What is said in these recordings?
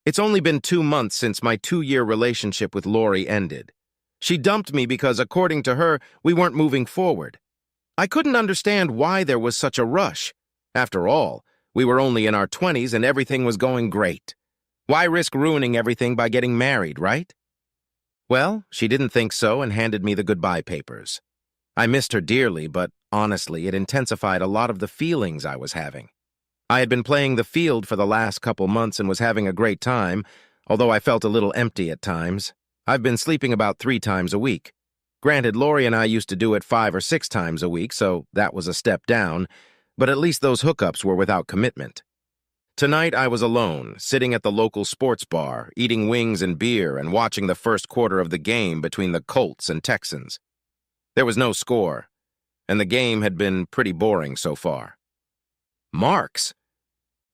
It's only been 2 months since my 2-year relationship with Lori ended. She dumped me because, according to her, we weren't moving forward. I couldn't understand why there was such a rush. After all, we were only in our 20s and everything was going great. Why risk ruining everything by getting married, right? Well, she didn't think so and handed me the goodbye papers. I missed her dearly, but honestly, it intensified a lot of the feelings I was having. I had been playing the field for the last couple months and was having a great time, although I felt a little empty at times. I've been sleeping about 3 times a week. Granted, Lori and I used to do it 5 or 6 times a week, so that was a step down, but at least those hookups were without commitment. Tonight I was alone, sitting at the local sports bar, eating wings and beer and watching the first quarter of the game between the Colts and Texans. There was no score, and the game had been pretty boring so far. Marks?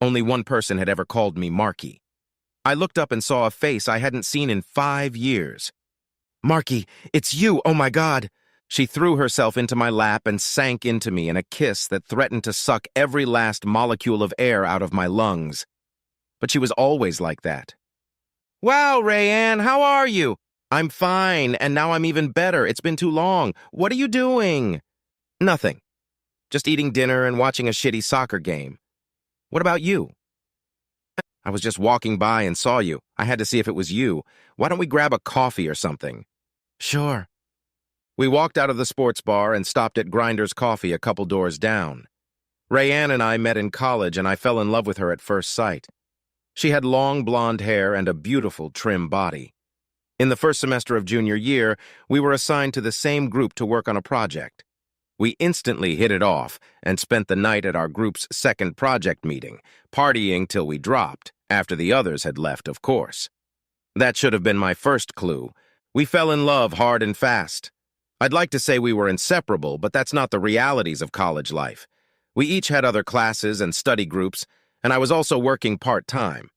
Only one person had ever called me Marky. I looked up and saw a face I hadn't seen in 5 years. "Marky, it's you, oh my God!" She threw herself into my lap and sank into me in a kiss that threatened to suck every last molecule of air out of my lungs. But she was always like that. "Wow, Rayanne, how are you?" "I'm fine, and now I'm even better. It's been too long. What are you doing?" "Nothing. Just eating dinner and watching a shitty soccer game. What about you?" "I was just walking by and saw you. I had to see if it was you. Why don't we grab a coffee or something?" "Sure." We walked out of the sports bar and stopped at Grinder's Coffee a couple doors down. Rayanne and I met in college, and I fell in love with her at first sight. She had long blonde hair and a beautiful, trim body. In the first semester of junior year, we were assigned to the same group to work on a project. We instantly hit it off and spent the night at our group's second project meeting, partying till we dropped, after the others had left, of course. That should have been my first clue. We fell in love hard and fast. I'd like to say we were inseparable, but that's not the realities of college life. We each had other classes and study groups, and I was also working part-time.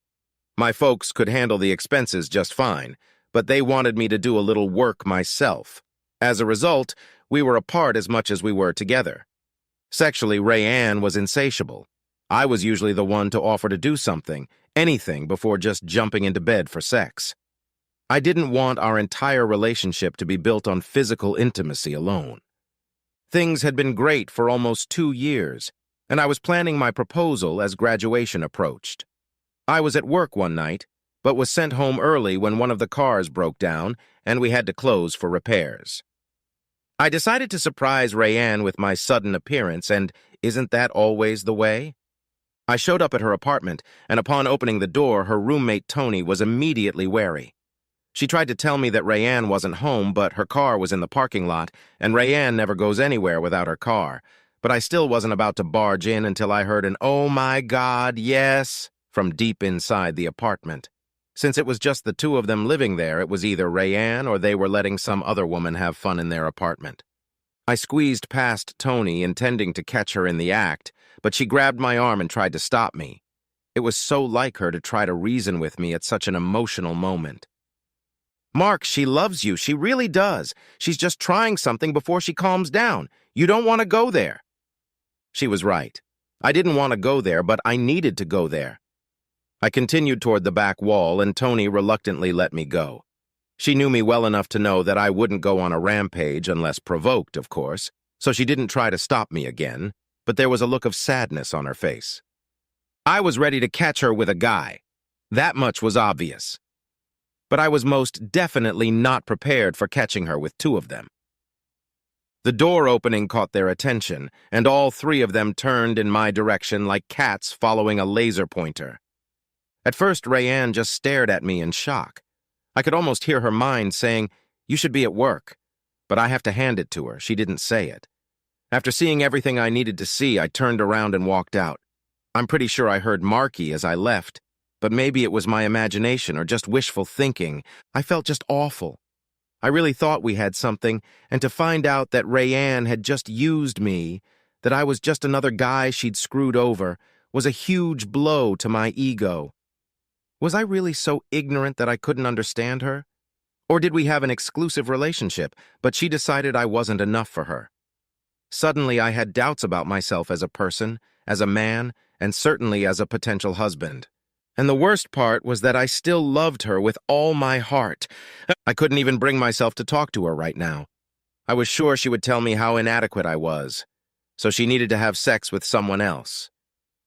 My folks could handle the expenses just fine, but they wanted me to do a little work myself. As a result, we were apart as much as we were together. Sexually, Rayanne was insatiable. I was usually the one to offer to do something, anything, before just jumping into bed for sex. I didn't want our entire relationship to be built on physical intimacy alone. Things had been great for almost 2 years, and I was planning my proposal as graduation approached. I was at work one night, but was sent home early when one of the cars broke down and we had to close for repairs. I decided to surprise Rayanne with my sudden appearance, and isn't that always the way? I showed up at her apartment, and upon opening the door, her roommate Tony was immediately wary. She tried to tell me that Rayanne wasn't home, but her car was in the parking lot, and Rayanne never goes anywhere without her car. But I still wasn't about to barge in until I heard an "Oh my God, yes!" from deep inside the apartment. Since it was just the 2 of them living there, it was either Rayanne or they were letting some other woman have fun in their apartment. I squeezed past Tony, intending to catch her in the act, but she grabbed my arm and tried to stop me. It was so like her to try to reason with me at such an emotional moment. "Mark, she loves you. She really does. She's just trying something before she calms down. You don't want to go there." She was right. I didn't want to go there, but I needed to go there. I continued toward the back wall, and Tony reluctantly let me go. She knew me well enough to know that I wouldn't go on a rampage unless provoked, of course, so she didn't try to stop me again, but there was a look of sadness on her face. I was ready to catch her with a guy. That much was obvious. But I was most definitely not prepared for catching her with 2 of them. The door opening caught their attention, and all 3 of them turned in my direction like cats following a laser pointer. At first, Rayanne just stared at me in shock. I could almost hear her mind saying, "You should be at work." But I have to hand it to her, she didn't say it. After seeing everything I needed to see, I turned around and walked out. I'm pretty sure I heard Marky as I left, but maybe it was my imagination or just wishful thinking. I felt just awful. I really thought we had something, and to find out that Rayanne had just used me, that I was just another guy she'd screwed over, was a huge blow to my ego. Was I really so ignorant that I couldn't understand her? Or did we have an exclusive relationship, but she decided I wasn't enough for her? Suddenly I had doubts about myself as a person, as a man, and certainly as a potential husband. And the worst part was that I still loved her with all my heart. I couldn't even bring myself to talk to her right now. I was sure she would tell me how inadequate I was, so she needed to have sex with someone else.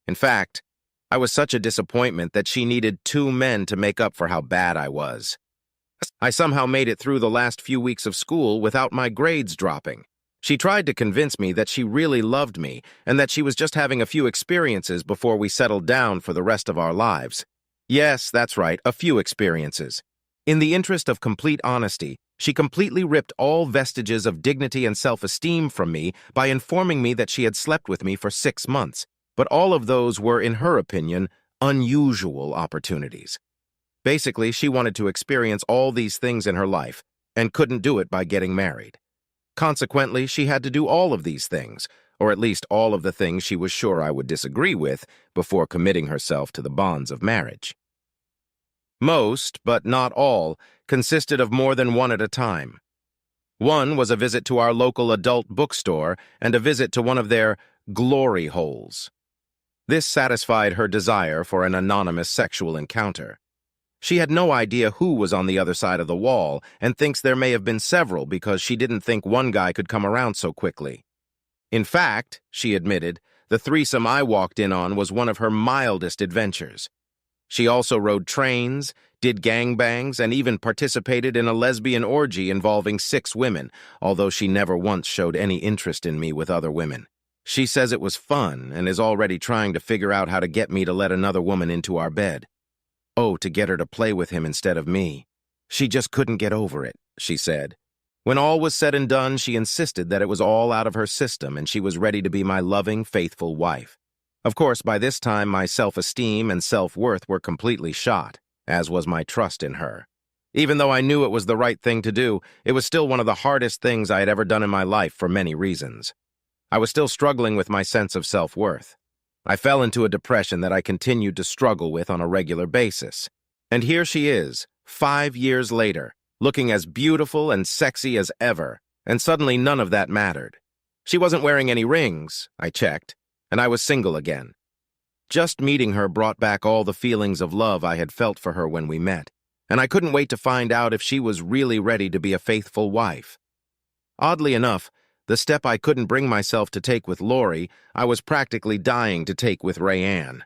In fact, I was such a disappointment that she needed 2 men to make up for how bad I was. I somehow made it through the last few weeks of school without my grades dropping. She tried to convince me that she really loved me and that she was just having a few experiences before we settled down for the rest of our lives. Yes, that's right, a few experiences. In the interest of complete honesty, she completely ripped all vestiges of dignity and self-esteem from me by informing me that she had slept with me for 6 months, but all of those were, in her opinion, unusual opportunities. Basically, she wanted to experience all these things in her life and couldn't do it by getting married. Consequently, she had to do all of these things, or at least all of the things she was sure I would disagree with, before committing herself to the bonds of marriage. Most, but not all, consisted of more than one at a time. One was a visit to our local adult bookstore and a visit to one of their glory holes. This satisfied her desire for an anonymous sexual encounter. She had no idea who was on the other side of the wall and thinks there may have been several because she didn't think one guy could come around so quickly. In fact, she admitted, the threesome I walked in on was one of her mildest adventures. She also rode trains, did gangbangs, and even participated in a lesbian orgy involving 6 women, although she never once showed any interest in me with other women. She says it was fun and is already trying to figure out how to get me to let another woman into our bed. Oh, to get her to play with him instead of me. She just couldn't get over it, she said. When all was said and done, she insisted that it was all out of her system and she was ready to be my loving, faithful wife. Of course, by this time, my self-esteem and self-worth were completely shot, as was my trust in her. Even though I knew it was the right thing to do, it was still one of the hardest things I had ever done in my life for many reasons. I was still struggling with my sense of self-worth. I fell into a depression that I continued to struggle with on a regular basis. And here she is, 5 years later, looking as beautiful and sexy as ever, and suddenly none of that mattered. She wasn't wearing any rings, I checked, and I was single again. Just meeting her brought back all the feelings of love I had felt for her when we met, and I couldn't wait to find out if she was really ready to be a faithful wife. Oddly enough, the step I couldn't bring myself to take with Lori, I was practically dying to take with Rayanne.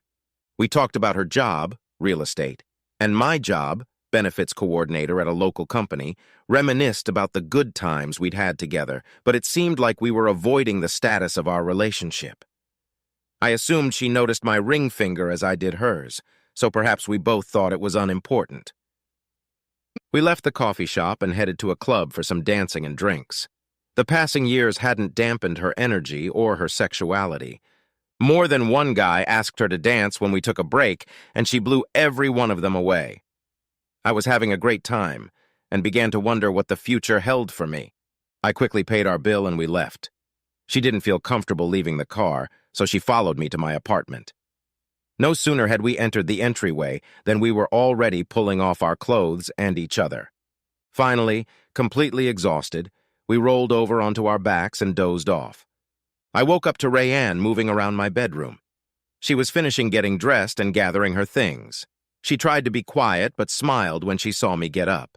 We talked about her job, real estate, and my job, benefits coordinator at a local company, reminisced about the good times we'd had together, but it seemed like we were avoiding the status of our relationship. I assumed she noticed my ring finger as I did hers, so perhaps we both thought it was unimportant. We left the coffee shop and headed to a club for some dancing and drinks. The passing years hadn't dampened her energy or her sexuality. More than one guy asked her to dance when we took a break, and she blew every one of them away. I was having a great time, and began to wonder what the future held for me. I quickly paid our bill and we left. She didn't feel comfortable leaving the car, so she followed me to my apartment. No sooner had we entered the entryway than we were already pulling off our clothes and each other. Finally, completely exhausted, we rolled over onto our backs and dozed off. I woke up to Rayanne moving around my bedroom. She was finishing getting dressed and gathering her things. She tried to be quiet but smiled when she saw me get up.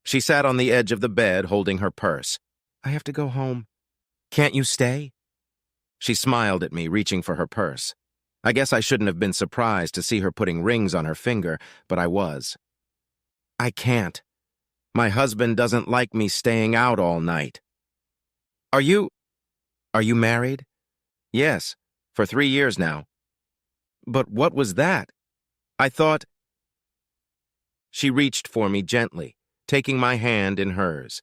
She sat on the edge of the bed holding her purse. "I have to go home. Can't you stay?" She smiled at me, reaching for her purse. I guess I shouldn't have been surprised to see her putting rings on her finger, but I was. "I can't. My husband doesn't like me staying out all night." Are you married?" "Yes, for 3 years now." "But what was that? I thought—" She reached for me gently, taking my hand in hers.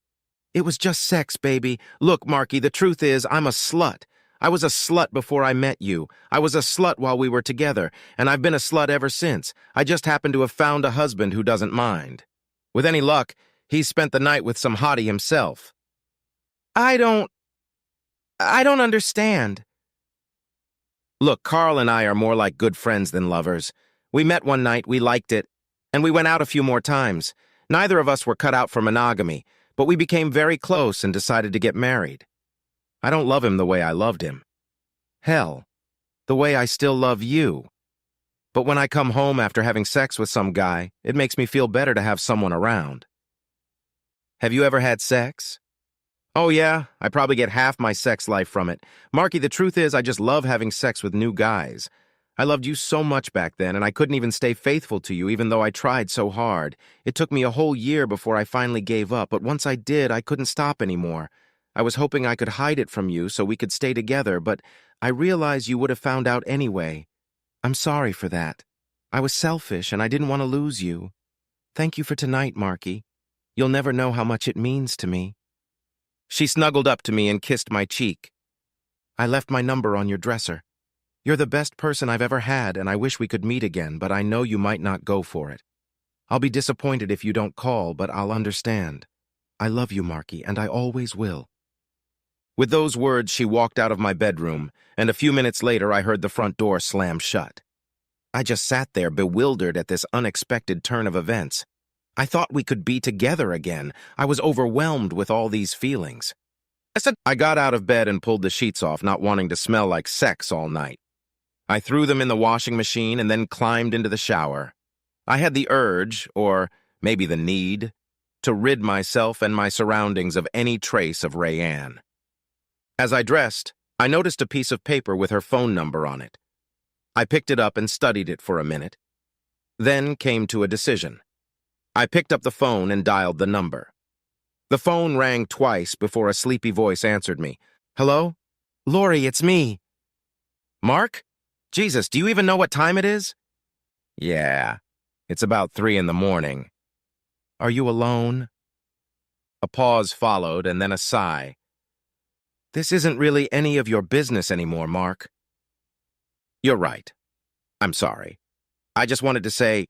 "It was just sex, baby. Look, Marky, the truth is, I'm a slut. I was a slut before I met you. I was a slut while we were together, and I've been a slut ever since. I just happen to have found a husband who doesn't mind. With any luck, he's spent the night with some hottie himself." I don't understand." "Look, Carl and I are more like good friends than lovers. We met one night, we liked it, and we went out a few more times. Neither of us were cut out for monogamy, but we became very close and decided to get married. I don't love him the way I loved him. Hell, the way I still love you." But when I come home after having sex with some guy, it makes me feel better to have someone around. Have you ever had sex? Oh yeah, I probably get half my sex life from it. Marky, the truth is I just love having sex with new guys. I loved you so much back then, and I couldn't even stay faithful to you even though I tried so hard. It took me a whole year before I finally gave up, but once I did, I couldn't stop anymore. I was hoping I could hide it from you so we could stay together, but I realized you would have found out anyway. I'm sorry for that. I was selfish and I didn't want to lose you. Thank you for tonight, Marky. You'll never know how much it means to me. She snuggled up to me and kissed my cheek. I left my number on your dresser. You're the best person I've ever had, and I wish we could meet again, but I know you might not go for it. I'll be disappointed if you don't call, but I'll understand. I love you, Marky, and I always will. With those words, she walked out of my bedroom, and a few minutes later I heard the front door slam shut. I just sat there bewildered at this unexpected turn of events. I thought we could be together again. I was overwhelmed with all these feelings. I got out of bed and pulled the sheets off, not wanting to smell like sex all night. I threw them in the washing machine and then climbed into the shower. I had the urge, or maybe the need, to rid myself and my surroundings of any trace of Rayanne. As I dressed, I noticed a piece of paper with her phone number on it. I picked it up and studied it for a minute, then came to a decision. I picked up the phone and dialed the number. The phone rang twice before a sleepy voice answered me. Hello? Lori, it's me. Mark? Jesus, do you even know what time it is? Yeah, it's about 3 in the morning. Are you alone? A pause followed and then a sigh. This isn't really any of your business anymore, Mark. You're right. I'm sorry. I just wanted to say,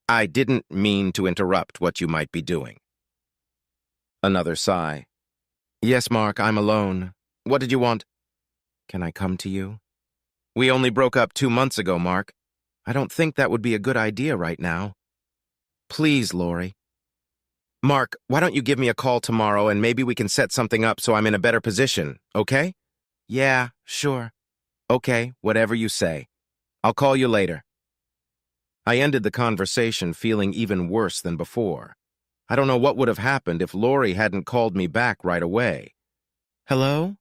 I didn't mean to interrupt what you might be doing. Another sigh. Yes, Mark, I'm alone. What did you want? Can I come to you? We only broke up 2 months ago, Mark. I don't think that would be a good idea right now. Please, Lori. Mark, why don't you give me a call tomorrow and maybe we can set something up so I'm in a better position, okay? Yeah, sure. Okay, whatever you say. I'll call you later. I ended the conversation feeling even worse than before. I don't know what would have happened if Lori hadn't called me back right away. Hello?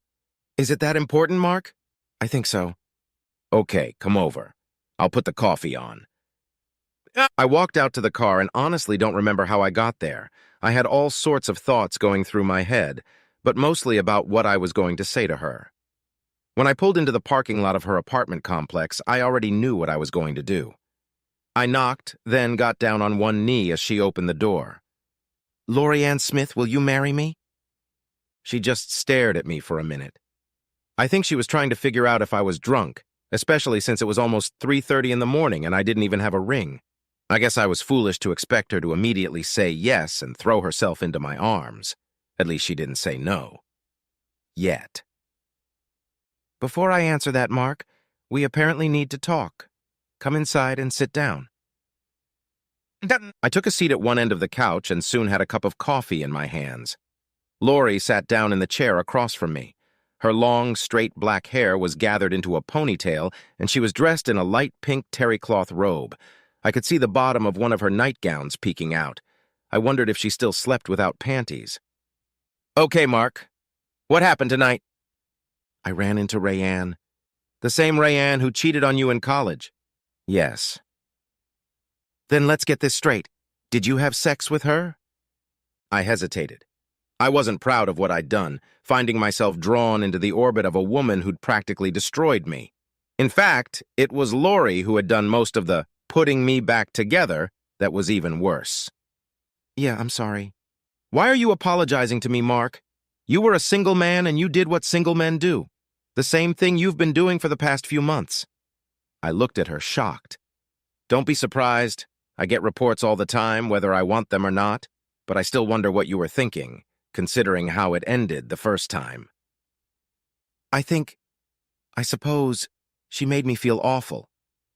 Is it that important, Mark? I think so. Okay, come over. I'll put the coffee on. I walked out to the car and honestly don't remember how I got there. I had all sorts of thoughts going through my head, but mostly about what I was going to say to her. When I pulled into the parking lot of her apartment complex, I already knew what I was going to do. I knocked, then got down on one knee as she opened the door. Lori Ann Smith, will you marry me? She just stared at me for a minute. I think she was trying to figure out if I was drunk, especially since it was almost 3:30 in the morning and I didn't even have a ring. I guess I was foolish to expect her to immediately say yes and throw herself into my arms. At least she didn't say no. Yet. Before I answer that, Mark, we apparently need to talk. Come inside and sit down. I took a seat at one end of the couch and soon had a cup of coffee in my hands. Lori sat down in the chair across from me. Her long, straight black hair was gathered into a ponytail, and she was dressed in a light pink terry cloth robe. I could see the bottom of one of her nightgowns peeking out. I wondered if she still slept without panties. Okay, Mark. What happened tonight? I ran into Rayanne. The same Rayanne who cheated on you in college. Yes. Then let's get this straight. Did you have sex with her? I hesitated. I wasn't proud of what I'd done, finding myself drawn into the orbit of a woman who'd practically destroyed me. In fact, it was Lori who had done most of the putting me back together that was even worse. Yeah, I'm sorry. Why are you apologizing to me, Mark? You were a single man and you did what single men do. The same thing you've been doing for the past few months. I looked at her, shocked. Don't be surprised. I get reports all the time, whether I want them or not, but I still wonder what you were thinking, considering how it ended the first time. I suppose, she made me feel awful.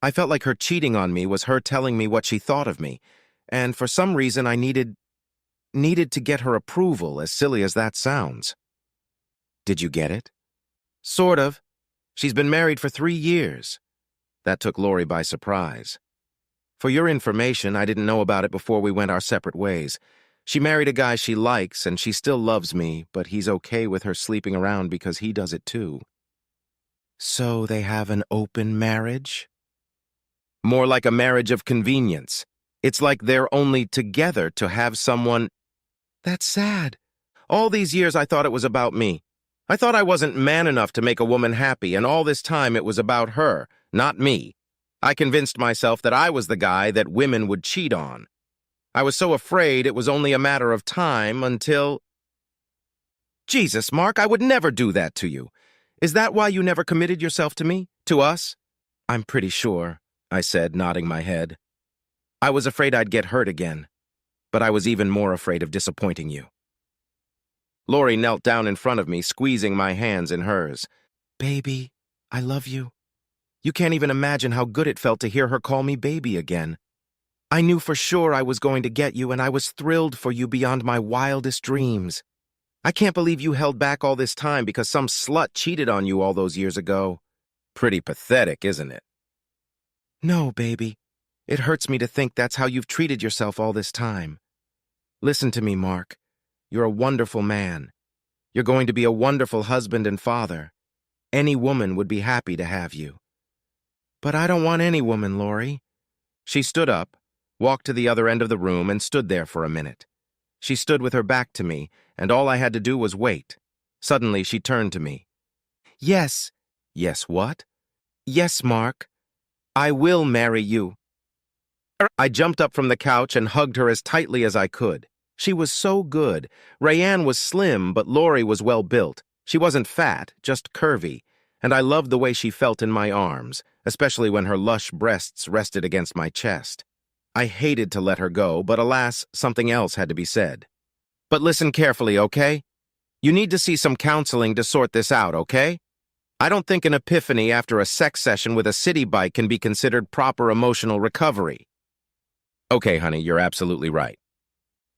I felt like her cheating on me was her telling me what she thought of me, and for some reason I needed to get her approval, as silly as that sounds. Did you get it? Sort of. She's been married for 3 years. That took Lori by surprise. For your information, I didn't know about it before we went our separate ways. She married a guy she likes, and she still loves me, but he's okay with her sleeping around because he does it too. So they have an open marriage? More like a marriage of convenience. It's like they're only together to have someone. That's sad. All these years I thought it was about me. I thought I wasn't man enough to make a woman happy, and all this time it was about her, not me. I convinced myself that I was the guy that women would cheat on. I was so afraid it was only a matter of time until... Jesus, Mark, I would never do that to you. Is that why you never committed yourself to me? To us? I'm pretty sure, I said, nodding my head. I was afraid I'd get hurt again, but I was even more afraid of disappointing you. Lori knelt down in front of me, squeezing my hands in hers. Baby, I love you. You can't even imagine how good it felt to hear her call me baby again. I knew for sure I was going to get you, and I was thrilled for you beyond my wildest dreams. I can't believe you held back all this time because some slut cheated on you all those years ago. Pretty pathetic, isn't it? No, baby. It hurts me to think that's how you've treated yourself all this time. Listen to me, Mark. You're a wonderful man. You're going to be a wonderful husband and father. Any woman would be happy to have you. But I don't want any woman, Lori. She stood up, walked to the other end of the room, and stood there for a minute. She stood with her back to me, and all I had to do was wait. Suddenly, she turned to me. Yes. Yes, what? Yes, Mark. I will marry you. I jumped up from the couch and hugged her as tightly as I could. She was so good. Rayanne was slim, but Lori was well built. She wasn't fat, just curvy, and I loved the way she felt in my arms, especially when her lush breasts rested against my chest. I hated to let her go, but alas, something else had to be said. But listen carefully, okay? You need to see some counseling to sort this out, okay? I don't think an epiphany after a sex session with a city bike can be considered proper emotional recovery. Okay, honey, you're absolutely right.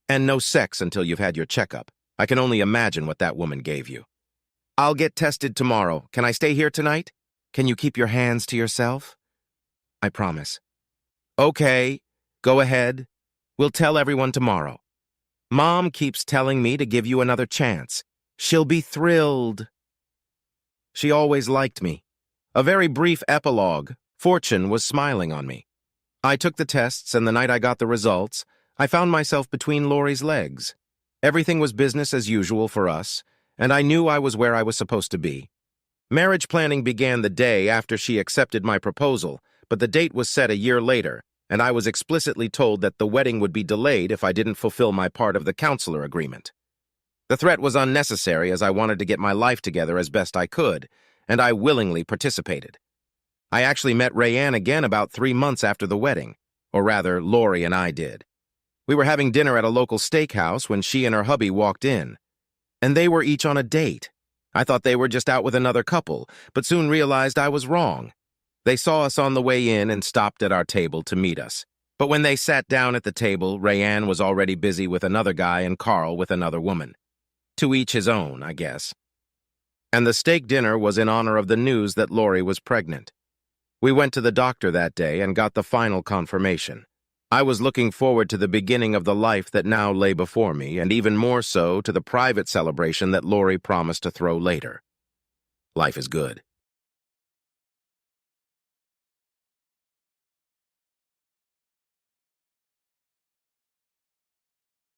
And no sex until you've had your checkup. I can only imagine what that woman gave you. I'll get tested tomorrow. Can I stay here tonight? Can you keep your hands to yourself? I promise. Okay, go ahead. We'll tell everyone tomorrow. Mom keeps telling me to give you another chance. She'll be thrilled. She always liked me. A very brief epilogue. Fortune was smiling on me. I took the tests, and the night I got the results, I found myself between Lori's legs. Everything was business as usual for us, and I knew I was where I was supposed to be. Marriage planning began the day after she accepted my proposal, but the date was set a year later, and I was explicitly told that the wedding would be delayed if I didn't fulfill my part of the counselor agreement. The threat was unnecessary as I wanted to get my life together as best I could, and I willingly participated. I actually met Rayanne again about 3 months after the wedding, or rather, Lori and I did. We were having dinner at a local steakhouse when she and her hubby walked in, and they were each on a date. I thought they were just out with another couple, but soon realized I was wrong. They saw us on the way in and stopped at our table to meet us. But when they sat down at the table, Rayanne was already busy with another guy and Carl with another woman. To each his own, I guess. And the steak dinner was in honor of the news that Lori was pregnant. We went to the doctor that day and got the final confirmation. I was looking forward to the beginning of the life that now lay before me, and even more so to the private celebration that Lori promised to throw later. Life is good.